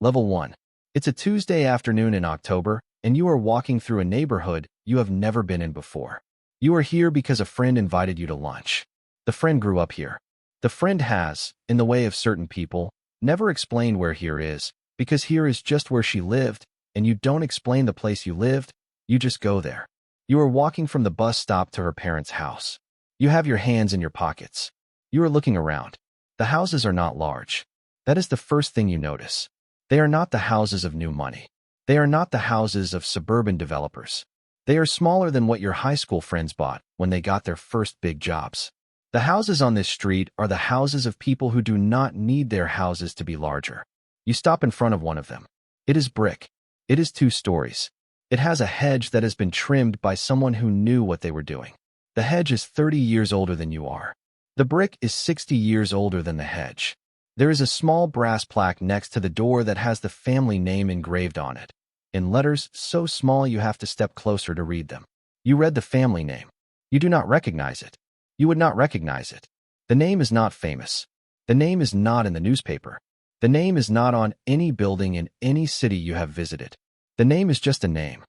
Level 1. It's a Tuesday afternoon in October, and you are walking through a neighborhood you have never been in before. You are here because a friend invited you to lunch. The friend grew up here. The friend has, in the way of certain people, never explained where here is, because here is just where she lived, and you don't explain the place you lived, you just go there. You are walking from the bus stop to her parents' house. You have your hands in your pockets. You are looking around. The houses are not large. That is the first thing you notice. They are not the houses of new money. They are not the houses of suburban developers. They are smaller than what your high school friends bought when they got their first big jobs. The houses on this street are the houses of people who do not need their houses to be larger. You stop in front of one of them. It is brick. It is 2 stories. It has a hedge that has been trimmed by someone who knew what they were doing. The hedge is 30 years older than you are. The brick is 60 years older than the hedge. There is a small brass plaque next to the door that has the family name engraved on it, in letters so small you have to step closer to read them. You read the family name. You do not recognize it. You would not recognize it. The name is not famous. The name is not in the newspaper. The name is not on any building in any city you have visited. The name is just a name,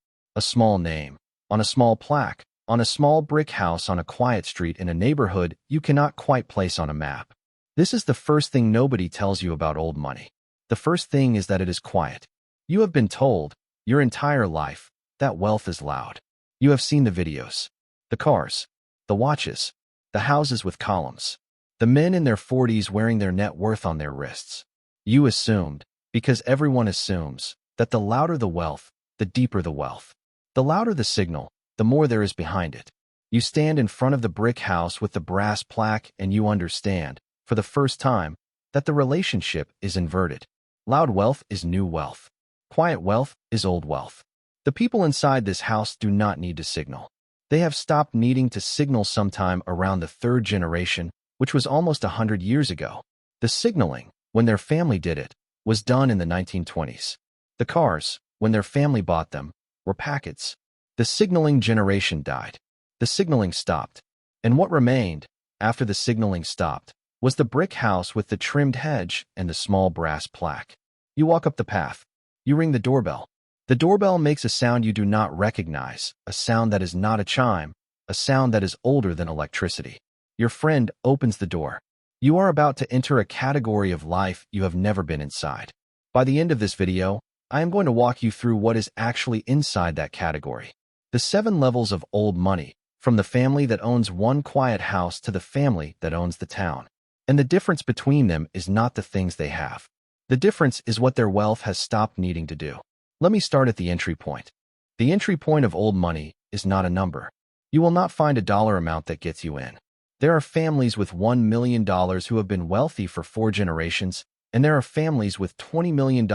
on a small plaque, on a small brick house on a quiet street in a neighborhood you cannot quite place on a map. This is the first thing nobody tells you about old money. The first thing is that it is quiet. You have been told, your entire life, that wealth is loud. You have seen the videos, the cars, the watches, the houses with columns, the men in their 40s wearing their net worth on their wrists. You assumed, because everyone assumes, that the louder the wealth, the deeper the wealth. The louder the signal, the more there is behind it. You stand in front of the brick house with the brass plaque and you understand, for the first time, that the relationship is inverted. Loud wealth is new wealth. Quiet wealth is old wealth. The people inside this house do not need to signal. They have stopped needing to signal sometime around the 3rd generation, which was almost 100 years ago. The signaling, when their family did it, was done in the 1920s. The cars, when their family bought them, were packets. The signaling generation died. The signaling stopped. And what remained, after the signaling stopped, was the brick house with the trimmed hedge and the small brass plaque. You walk up the path. You ring the doorbell. The doorbell makes a sound you do not recognize, a sound that is not a chime, a sound that is older than electricity. Your friend opens the door. You are about to enter a category of life you have never been inside. By the end of this video, I am going to walk you through what is actually inside that category. The 7 levels of old money, from the family that owns one quiet house to the family that owns the town. And the difference between them is not the things they have. The difference is what their wealth has stopped needing to do. Let me start at the entry point. The entry point of old money is not a number. You will not find a dollar amount that gets you in. There are families with $1 million who have been wealthy for 4 generations, and there are families with $20 million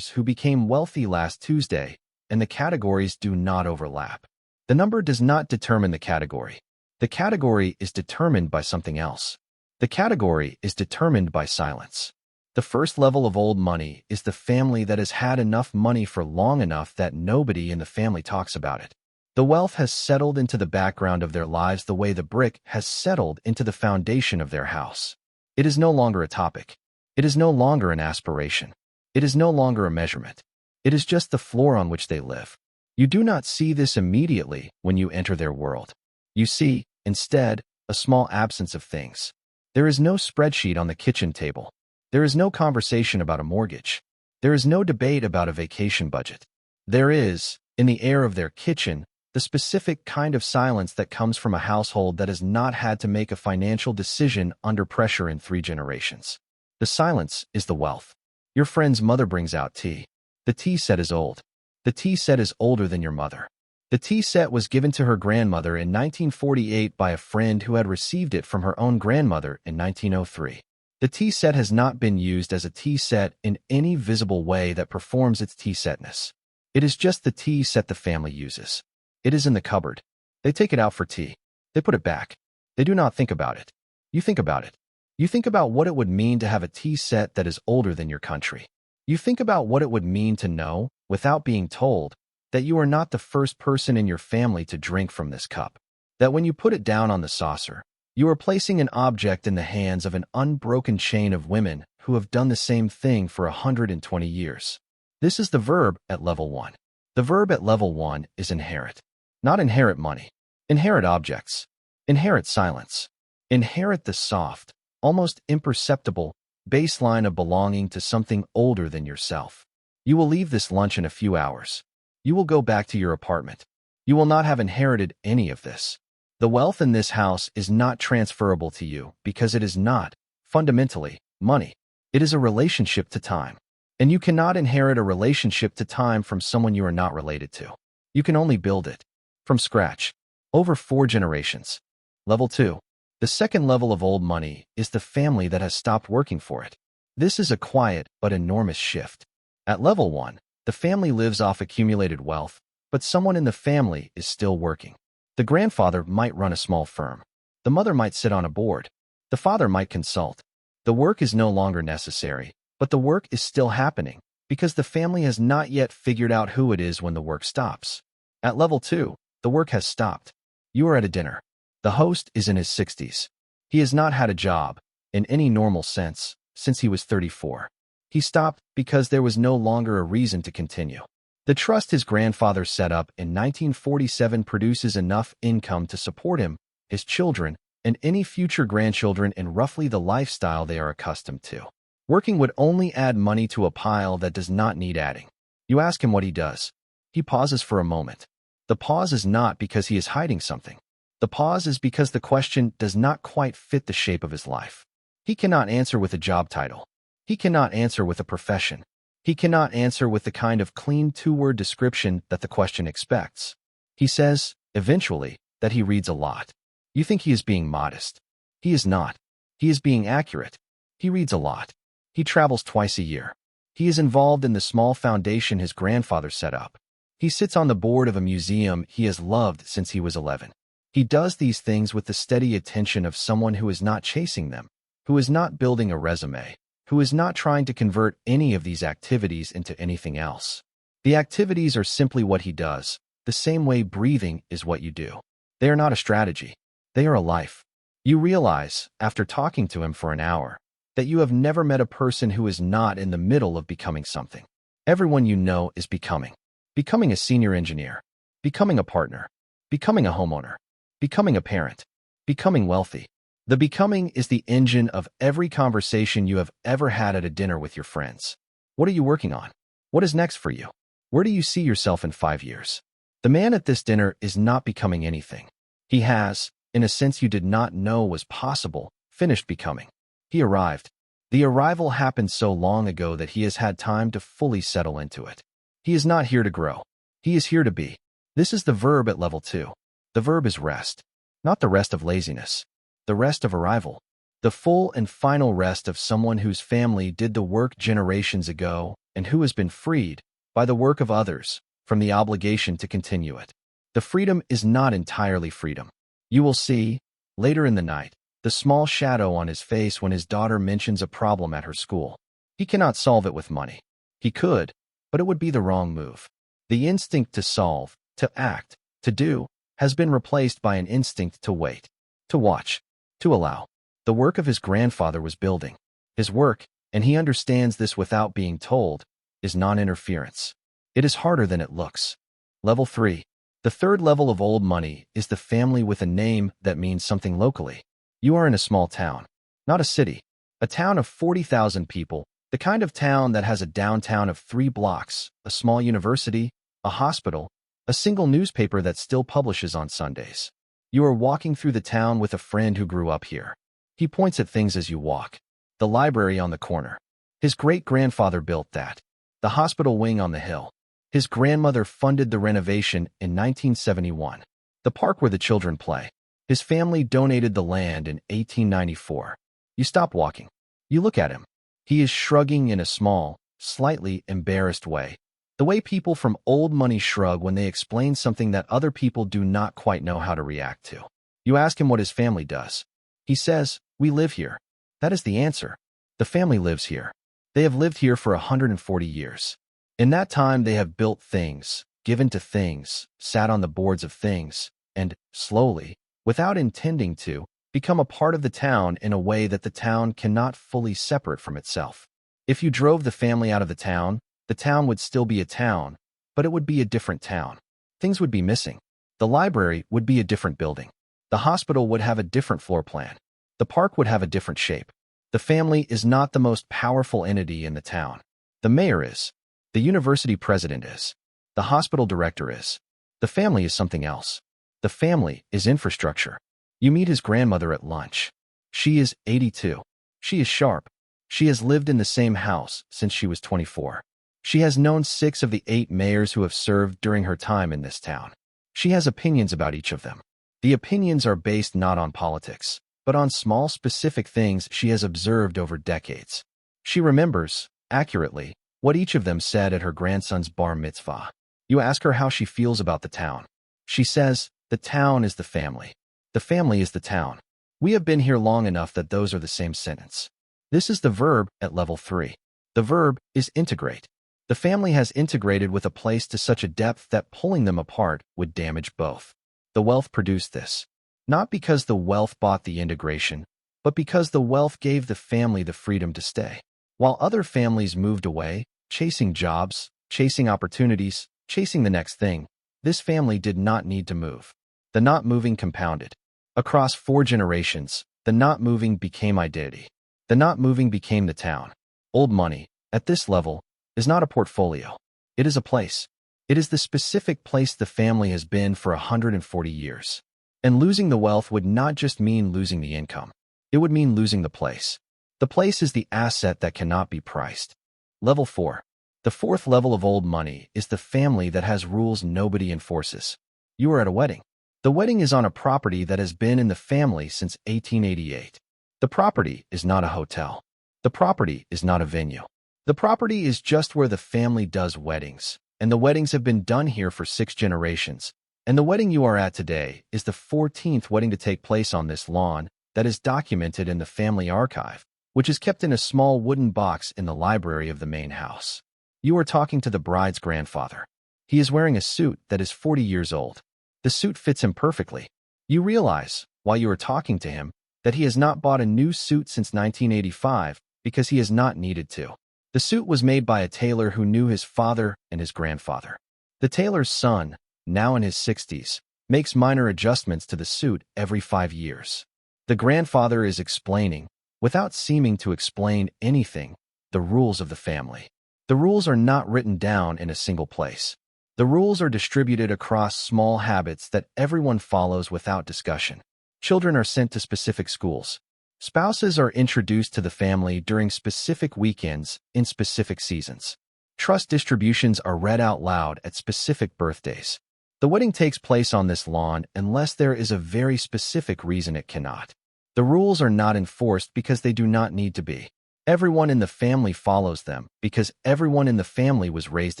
who became wealthy last Tuesday, and the categories do not overlap. The number does not determine the category. The category is determined by something else. The category is determined by silence. The first level of old money is the family that has had enough money for long enough that nobody in the family talks about it. The wealth has settled into the background of their lives the way the brick has settled into the foundation of their house. It is no longer a topic. It is no longer an aspiration. It is no longer a measurement. It is just the floor on which they live. You do not see this immediately when you enter their world. You see, instead, a small absence of things. There is no spreadsheet on the kitchen table. There is no conversation about a mortgage. There is no debate about a vacation budget. There is, in the air of their kitchen, the specific kind of silence that comes from a household that has not had to make a financial decision under pressure in 3 generations. The silence is the wealth. Your friend's mother brings out tea. The tea set is old. The tea set is older than your mother. The tea set was given to her grandmother in 1948 by a friend who had received it from her own grandmother in 1903. The tea set has not been used as a tea set in any visible way that performs its tea setness. It is just the tea set the family uses. It is in the cupboard. They take it out for tea. They put it back. They do not think about it. You think about it. You think about what it would mean to have a tea set that is older than your country. You think about what it would mean to know, without being told, that you are not the first person in your family to drink from this cup. That when you put it down on the saucer, you are placing an object in the hands of an unbroken chain of women who have done the same thing for 120 years. This is the verb at level 1. The verb at level 1 is inherit. Not inherit money. Inherit objects. Inherit silence. Inherit the soft, almost imperceptible baseline of belonging to something older than yourself. You will leave this lunch in a few hours. You will go back to your apartment. You will not have inherited any of this. The wealth in this house is not transferable to you because it is not, fundamentally, money. It is a relationship to time. And you cannot inherit a relationship to time from someone you are not related to. You can only build it from scratch, over 4 generations. Level 2. The second level of old money is the family that has stopped working for it. This is a quiet but enormous shift. At level 1, the family lives off accumulated wealth, but someone in the family is still working. The grandfather might run a small firm. The mother might sit on a board. The father might consult. The work is no longer necessary, but the work is still happening because the family has not yet figured out who it is when the work stops. At level 2, the work has stopped. You are at a dinner. The host is in his 60s. He has not had a job, in any normal sense, since he was 34. He stopped because there was no longer a reason to continue. The trust his grandfather set up in 1947 produces enough income to support him, his children, and any future grandchildren in roughly the lifestyle they are accustomed to. Working would only add money to a pile that does not need adding. You ask him what he does. He pauses for a moment. The pause is not because he is hiding something. The pause is because the question does not quite fit the shape of his life. He cannot answer with a job title. He cannot answer with a profession. He cannot answer with the kind of clean 2-word description that the question expects. He says, eventually, that he reads a lot. You think he is being modest. He is not. He is being accurate. He reads a lot. He travels twice a year. He is involved in the small foundation his grandfather set up. He sits on the board of a museum he has loved since he was 11. He does these things with the steady attention of someone who is not chasing them, who is not building a resume, who is not trying to convert any of these activities into anything else. The activities are simply what he does, the same way breathing is what you do. They are not a strategy. They are a life. You realize, after talking to him for an hour, that you have never met a person who is not in the middle of becoming something. Everyone you know is becoming. Becoming a senior engineer. Becoming a partner. Becoming a homeowner. Becoming a parent. Becoming wealthy. The becoming is the engine of every conversation you have ever had at a dinner with your friends. What are you working on? What is next for you? Where do you see yourself in 5 years? The man at this dinner is not becoming anything. He has, in a sense you did not know was possible, finished becoming. He arrived. The arrival happened so long ago that he has had time to fully settle into it. He is not here to grow. He is here to be. This is the verb at level 2. The verb is rest. Not the rest of laziness. The rest of arrival. The full and final rest of someone whose family did the work generations ago and who has been freed, by the work of others, from the obligation to continue it. The freedom is not entirely freedom. You will see, later in the night, the small shadow on his face when his daughter mentions a problem at her school. He cannot solve it with money. He could, but it would be the wrong move. The instinct to solve, to act, to do, has been replaced by an instinct to wait, to watch, to allow. The work of his grandfather was building. His work, and he understands this without being told, is non-interference. It is harder than it looks. Level 3. The third level of old money is the family with a name that means something locally. You are in a small town, not a city. A town of 40,000 people, the kind of town that has a downtown of 3 blocks, a small university, a hospital, a single newspaper that still publishes on Sundays. You are walking through the town with a friend who grew up here. He points at things as you walk. The library on the corner. His great-grandfather built that. The hospital wing on the hill. His grandmother funded the renovation in 1971. The park where the children play. His family donated the land in 1894. You stop walking. You look at him. He is shrugging in a small, slightly embarrassed way. The way people from old money shrug when they explain something that other people do not quite know how to react to. You ask him what his family does. He says, "We live here." That is the answer. The family lives here. They have lived here for 140 years. In that time, they have built things, given to things, sat on the boards of things, and, slowly, without intending to, become a part of the town in a way that the town cannot fully separate from itself. If you drove the family out of the town, The town would still be a town, but it would be a different town. Things would be missing. The library would be a different building. The hospital would have a different floor plan. The park would have a different shape. The family is not the most powerful entity in the town. The mayor is. The university president is. The hospital director is. The family is something else. The family is infrastructure. You meet his grandmother at lunch. She is 82. She is sharp. She has lived in the same house since she was 24. She has known 6 of the 8 mayors who have served during her time in this town. She has opinions about each of them. The opinions are based not on politics, but on small specific things she has observed over decades. She remembers, accurately, what each of them said at her grandson's bar mitzvah. You ask her how she feels about the town. She says, the town is the family. The family is the town. We have been here long enough that those are the same sentence. This is the verb at level 3. The verb is integrate. The family has integrated with a place to such a depth that pulling them apart would damage both. The wealth produced this. Not because the wealth bought the integration, but because the wealth gave the family the freedom to stay. While other families moved away, chasing jobs, chasing opportunities, chasing the next thing, this family did not need to move. The not moving compounded. Across 4 generations, the not moving became identity. The not moving became the town. Old money, at this level, is not a portfolio. It is a place. It is the specific place the family has been for 140 years. And losing the wealth would not just mean losing the income. It would mean losing the place. The place is the asset that cannot be priced. Level 4. The 4th level of old money is the family that has rules nobody enforces. You are at a wedding. The wedding is on a property that has been in the family since 1888. The property is not a hotel. The property is not a venue. The property is just where the family does weddings, and the weddings have been done here for 6 generations. And the wedding you are at today is the 14th wedding to take place on this lawn that is documented in the family archive, which is kept in a small wooden box in the library of the main house. You are talking to the bride's grandfather. He is wearing a suit that is 40 years old. The suit fits him perfectly. You realize, while you are talking to him, that he has not bought a new suit since 1985 because he has not needed to. The suit was made by a tailor who knew his father and his grandfather. The tailor's son, now in his 60s, makes minor adjustments to the suit every 5 years. The grandfather is explaining, without seeming to explain anything, the rules of the family. The rules are not written down in a single place. The rules are distributed across small habits that everyone follows without discussion. Children are sent to specific schools. Spouses are introduced to the family during specific weekends in specific seasons. Trust distributions are read out loud at specific birthdays. The wedding takes place on this lawn unless there is a very specific reason it cannot. The rules are not enforced because they do not need to be. Everyone in the family follows them because everyone in the family was raised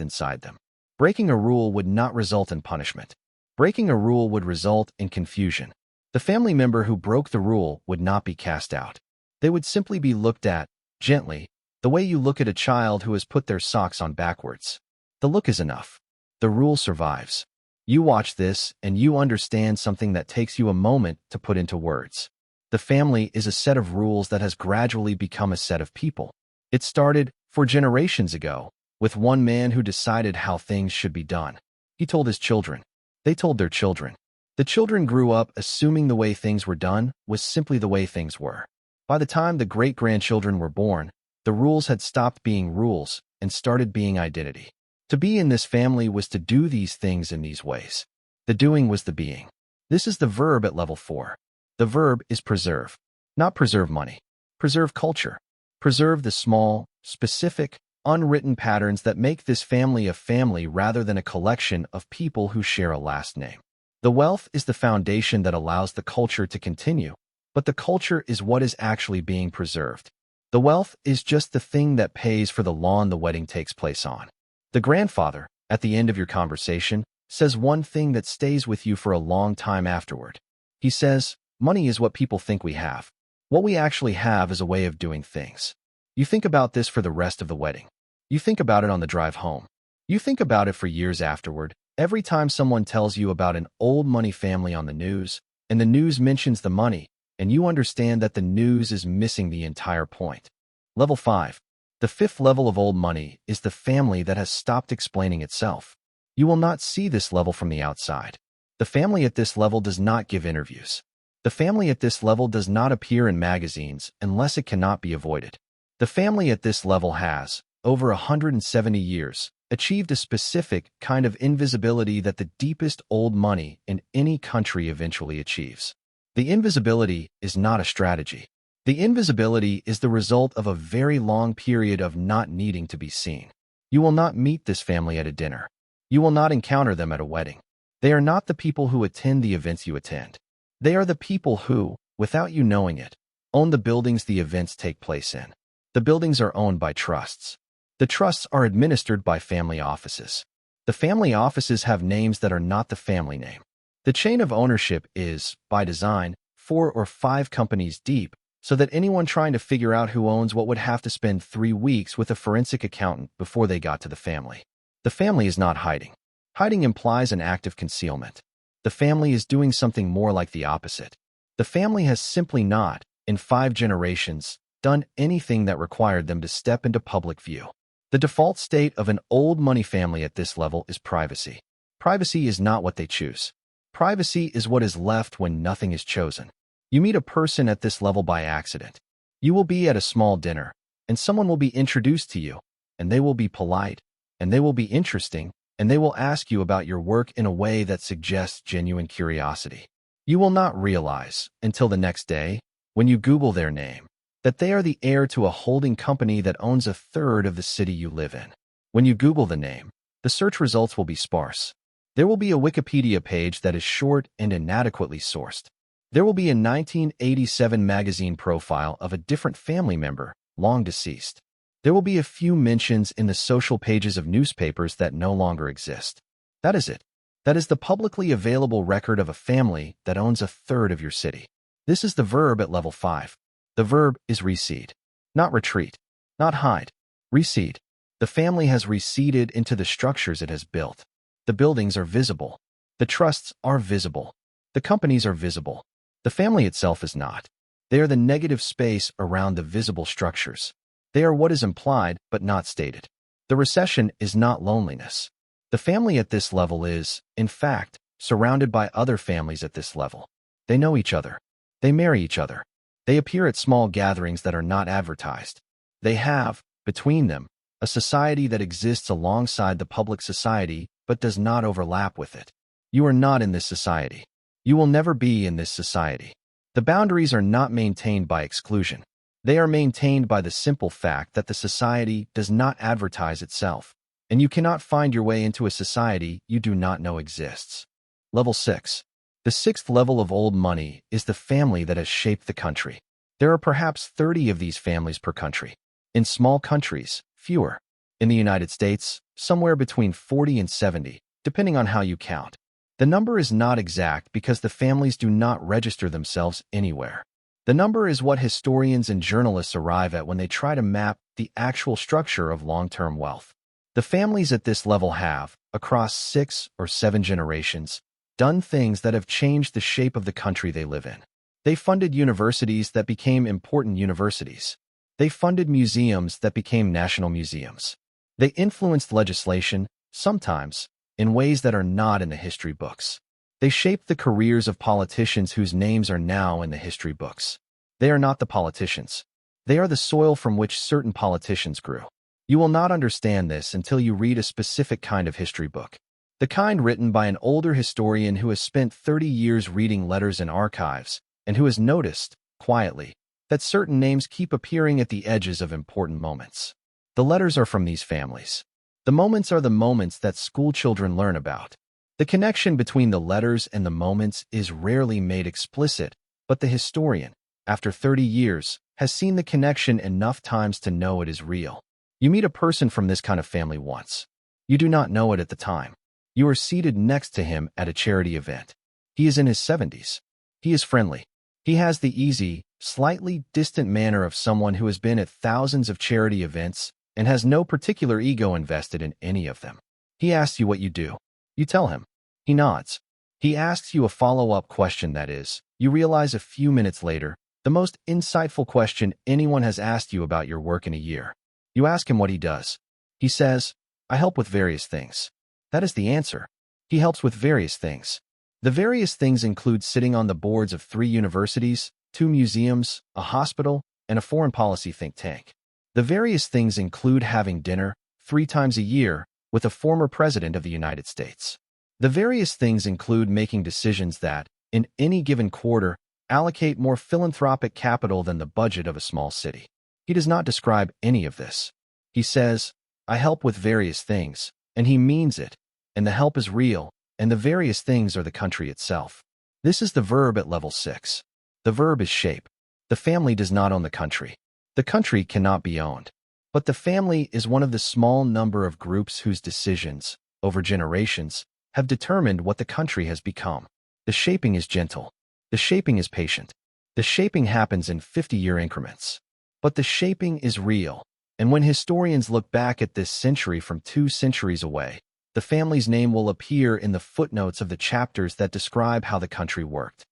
inside them. Breaking a rule would not result in punishment. Breaking a rule would result in confusion. The family member who broke the rule would not be cast out. They would simply be looked at, gently, the way you look at a child who has put their socks on backwards. The look is enough. The rule survives. You watch this and you understand something that takes you a moment to put into words. The family is a set of rules that has gradually become a set of people. It started, 4 generations ago, with one man who decided how things should be done. He told his children. They told their children. The children grew up assuming the way things were done was simply the way things were. By the time the great-grandchildren were born, the rules had stopped being rules and started being identity. To be in this family was to do these things in these ways. The doing was the being. This is the verb at level 4. The verb is preserve. Not preserve money. Preserve culture. Preserve the small, specific, unwritten patterns that make this family a family rather than a collection of people who share a last name. The wealth is the foundation that allows the culture to continue, but the culture is what is actually being preserved. The wealth is just the thing that pays for the lawn the wedding takes place on. The grandfather, at the end of your conversation, says one thing that stays with you for a long time afterward. He says, money is what people think we have. What we actually have is a way of doing things. You think about this for the rest of the wedding. You think about it on the drive home. You think about it for years afterward. Every time someone tells you about an old money family on the news, and the news mentions the money, and you understand that the news is missing the entire point. Level 5. The fifth level of old money is the family that has stopped explaining itself. You will not see this level from the outside. The family at this level does not give interviews. The family at this level does not appear in magazines unless it cannot be avoided. The family at this level has, over 170 years, achieved a specific kind of invisibility that the deepest old money in any country eventually achieves. The invisibility is not a strategy. The invisibility is the result of a very long period of not needing to be seen. You will not meet this family at a dinner. You will not encounter them at a wedding. They are not the people who attend the events you attend. They are the people who, without you knowing it, own the buildings the events take place in. The buildings are owned by trusts. The trusts are administered by family offices. The family offices have names that are not the family name. The chain of ownership is, by design, 4 or 5 companies deep, so that anyone trying to figure out who owns what would have to spend 3 weeks with a forensic accountant before they got to the family. The family is not hiding. Hiding implies an act of concealment. The family is doing something more like the opposite. The family has simply not, in 5 generations, done anything that required them to step into public view. The default state of an old money family at this level is privacy. Privacy is not what they choose. Privacy is what is left when nothing is chosen. You meet a person at this level by accident. You will be at a small dinner, and someone will be introduced to you, and they will be polite, and they will be interesting, and they will ask you about your work in a way that suggests genuine curiosity. You will not realize, until the next day, when you Google their name, that they are the heir to a holding company that owns a third of the city you live in. When you Google the name, the search results will be sparse. There will be a Wikipedia page that is short and inadequately sourced. There will be a 1987 magazine profile of a different family member, long deceased. There will be a few mentions in the social pages of newspapers that no longer exist. That is it. That is the publicly available record of a family that owns a third of your city. This is the verb at level 5. The verb is recede. Not retreat. Not hide. Recede. The family has receded into the structures it has built. The buildings are visible. The trusts are visible. The companies are visible. The family itself is not. They are the negative space around the visible structures. They are what is implied but not stated. The recession is not loneliness. The family at this level is, in fact, surrounded by other families at this level. They know each other. They marry each other. They appear at small gatherings that are not advertised. They have, between them, a society that exists alongside the public society but does not overlap with it. You are not in this society. You will never be in this society. The boundaries are not maintained by exclusion. They are maintained by the simple fact that the society does not advertise itself, and you cannot find your way into a society you do not know exists. Level 6. The 6th level of old money is the family that has shaped the country. There are perhaps 30 of these families per country. In small countries, fewer. In the United States, somewhere between 40 and 70, depending on how you count. The number is not exact because the families do not register themselves anywhere. The number is what historians and journalists arrive at when they try to map the actual structure of long-term wealth. The families at this level have, across 6 or 7 generations, done things that have changed the shape of the country they live in. They funded universities that became important universities. They funded museums that became national museums. They influenced legislation, sometimes, in ways that are not in the history books. They shaped the careers of politicians whose names are now in the history books. They are not the politicians. They are the soil from which certain politicians grew. You will not understand this until you read a specific kind of history book. The kind written by an older historian who has spent 30 years reading letters and archives, and who has noticed, quietly, that certain names keep appearing at the edges of important moments. The letters are from these families. The moments are the moments that school children learn about. The connection between the letters and the moments is rarely made explicit, but the historian, after 30 years, has seen the connection enough times to know it is real. You meet a person from this kind of family once. You do not know it at the time. You are seated next to him at a charity event. He is in his 70s. He is friendly. He has the easy, slightly distant manner of someone who has been at thousands of charity events and has no particular ego invested in any of them. He asks you what you do. You tell him. He nods. He asks you a follow-up question that is, you realize a few minutes later, the most insightful question anyone has asked you about your work in a year. You ask him what he does. He says, I help with various things. That is the answer. He helps with various things. The various things include sitting on the boards of 3 universities, 2 museums, a hospital, and a foreign policy think tank. The various things include having dinner 3 times a year with a former president of the United States. The various things include making decisions that, in any given quarter, allocate more philanthropic capital than the budget of a small city. He does not describe any of this. He says, I help with various things, and he means it, and the help is real, and the various things are the country itself. This is the verb at level 6. The verb is shape. The family does not own the country. The country cannot be owned. But the family is one of the small number of groups whose decisions, over generations, have determined what the country has become. The shaping is gentle. The shaping is patient. The shaping happens in 50-year increments. But the shaping is real. And when historians look back at this century from 2 centuries away, the family's name will appear in the footnotes of the chapters that describe how the country worked.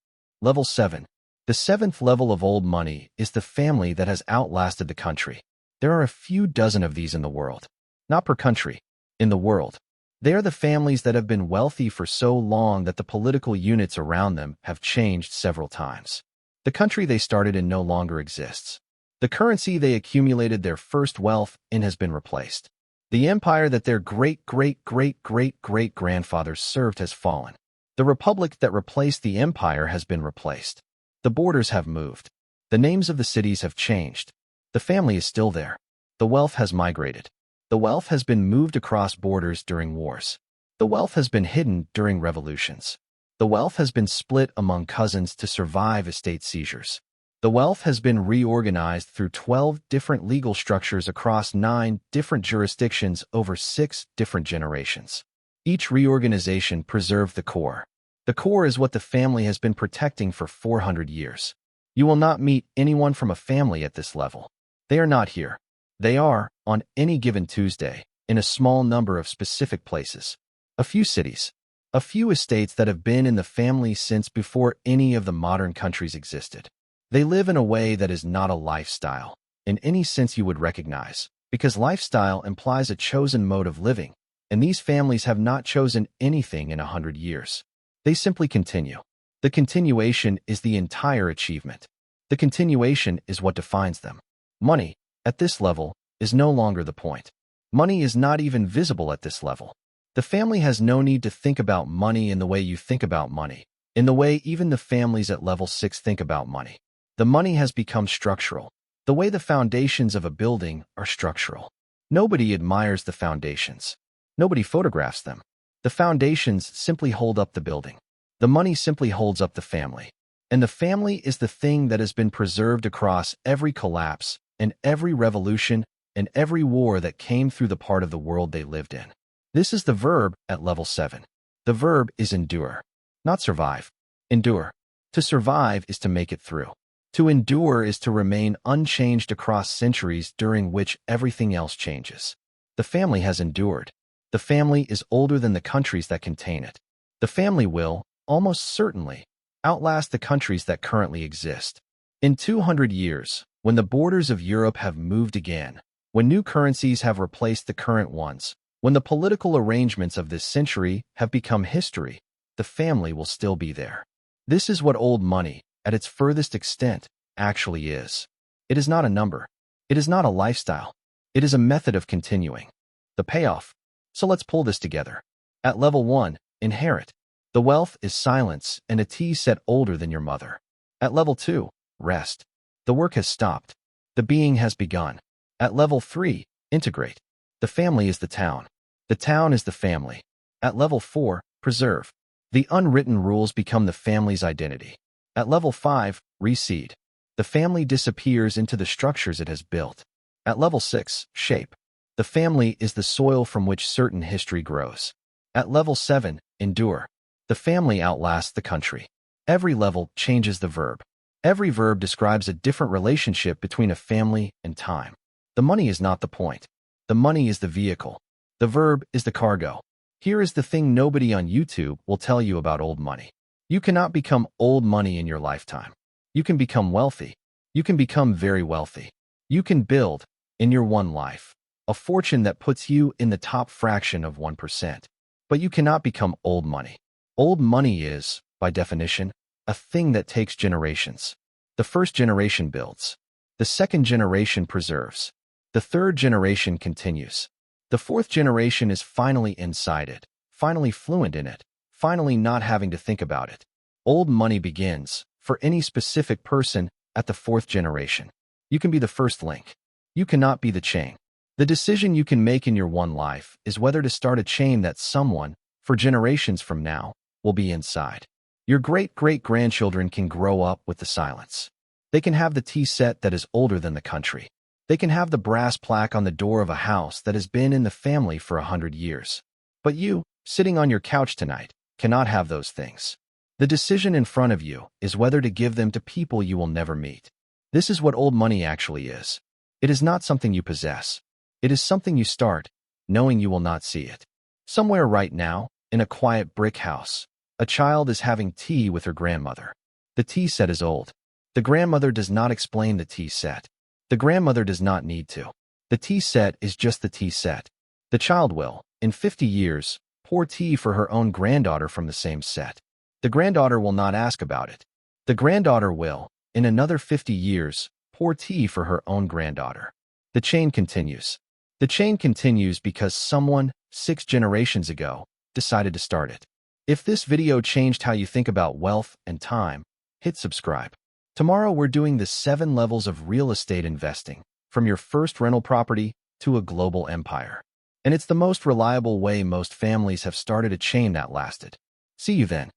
Level 7. The 7th level of old money is the family that has outlasted the country. There are a few dozen of these in the world. Not per country. In the world. They are the families that have been wealthy for so long that the political units around them have changed several times. The country they started in no longer exists. The currency they accumulated their first wealth in has been replaced. The empire that their great-great-great-great-great-grandfathers served has fallen. The republic that replaced the empire has been replaced. The borders have moved. The names of the cities have changed. The family is still there. The wealth has migrated. The wealth has been moved across borders during wars. The wealth has been hidden during revolutions. The wealth has been split among cousins to survive estate seizures. The wealth has been reorganized through 12 different legal structures across 9 different jurisdictions over 6 different generations. Each reorganization preserved the core. The core is what the family has been protecting for 400 years. You will not meet anyone from a family at this level. They are not here. They are, on any given Tuesday, in a small number of specific places. A few cities. A few estates that have been in the family since before any of the modern countries existed. They live in a way that is not a lifestyle, in any sense you would recognize, because lifestyle implies a chosen mode of living, and these families have not chosen anything in 100 years. They simply continue. The continuation is the entire achievement. The continuation is what defines them. Money, at this level, is no longer the point. Money is not even visible at this level. The family has no need to think about money in the way you think about money, in the way even the families at level 6 think about money. The money has become structural, the way the foundations of a building are structural. Nobody admires the foundations. Nobody photographs them. The foundations simply hold up the building. The money simply holds up the family. And the family is the thing that has been preserved across every collapse and every revolution and every war that came through the part of the world they lived in. This is the verb at level 7. The verb is endure, not survive. Endure. To survive is to make it through. To endure is to remain unchanged across centuries during which everything else changes. The family has endured. The family is older than the countries that contain it. The family will, almost certainly, outlast the countries that currently exist. In 200 years, when the borders of Europe have moved again, when new currencies have replaced the current ones, when the political arrangements of this century have become history, the family will still be there. This is what old money, at its furthest extent, actually is. It is not a number. It is not a lifestyle. It is a method of continuing. The payoff. So let's pull this together. At level 1, inherit. The wealth is silence and a tea set older than your mother. At level 2, rest. The work has stopped. The being has begun. At level 3, integrate. The family is the town. The town is the family. At level 4, preserve. The unwritten rules become the family's identity. At level 5, recede. The family disappears into the structures it has built. At level 6, shape. The family is the soil from which certain history grows. At level 7, endure. The family outlasts the country. Every level changes the verb. Every verb describes a different relationship between a family and time. The money is not the point. The money is the vehicle. The verb is the cargo. Here is the thing nobody on YouTube will tell you about old money. You cannot become old money in your lifetime. You can become wealthy. You can become very wealthy. You can build, in your one life, a fortune that puts you in the top fraction of 1%. But you cannot become old money. Old money is, by definition, a thing that takes generations. The first generation builds. The second generation preserves. The third generation continues. The fourth generation is finally inside it, finally fluent in it, finally not having to think about it. Old money begins, for any specific person, at the fourth generation. You can be the first link. You cannot be the chain. The decision you can make in your one life is whether to start a chain that someone, for generations from now, will be inside. Your great-great-grandchildren can grow up with the silence. They can have the tea set that is older than the country. They can have the brass plaque on the door of a house that has been in the family for 100 years. But you, sitting on your couch tonight, cannot have those things. The decision in front of you is whether to give them to people you will never meet. This is what old money actually is. It is not something you possess. It is something you start, knowing you will not see it. Somewhere right now, in a quiet brick house, a child is having tea with her grandmother. The tea set is old. The grandmother does not explain the tea set. The grandmother does not need to. The tea set is just the tea set. The child will, in 50 years, pour tea for her own granddaughter from the same set. The granddaughter will not ask about it. The granddaughter will, in another 50 years, pour tea for her own granddaughter. The chain continues. The chain continues because someone, 6 generations ago, decided to start it. If this video changed how you think about wealth and time, hit subscribe. Tomorrow we're doing the 7 levels of real estate investing, from your first rental property to a global empire. And it's the most reliable way most families have started a chain that lasted. See you then.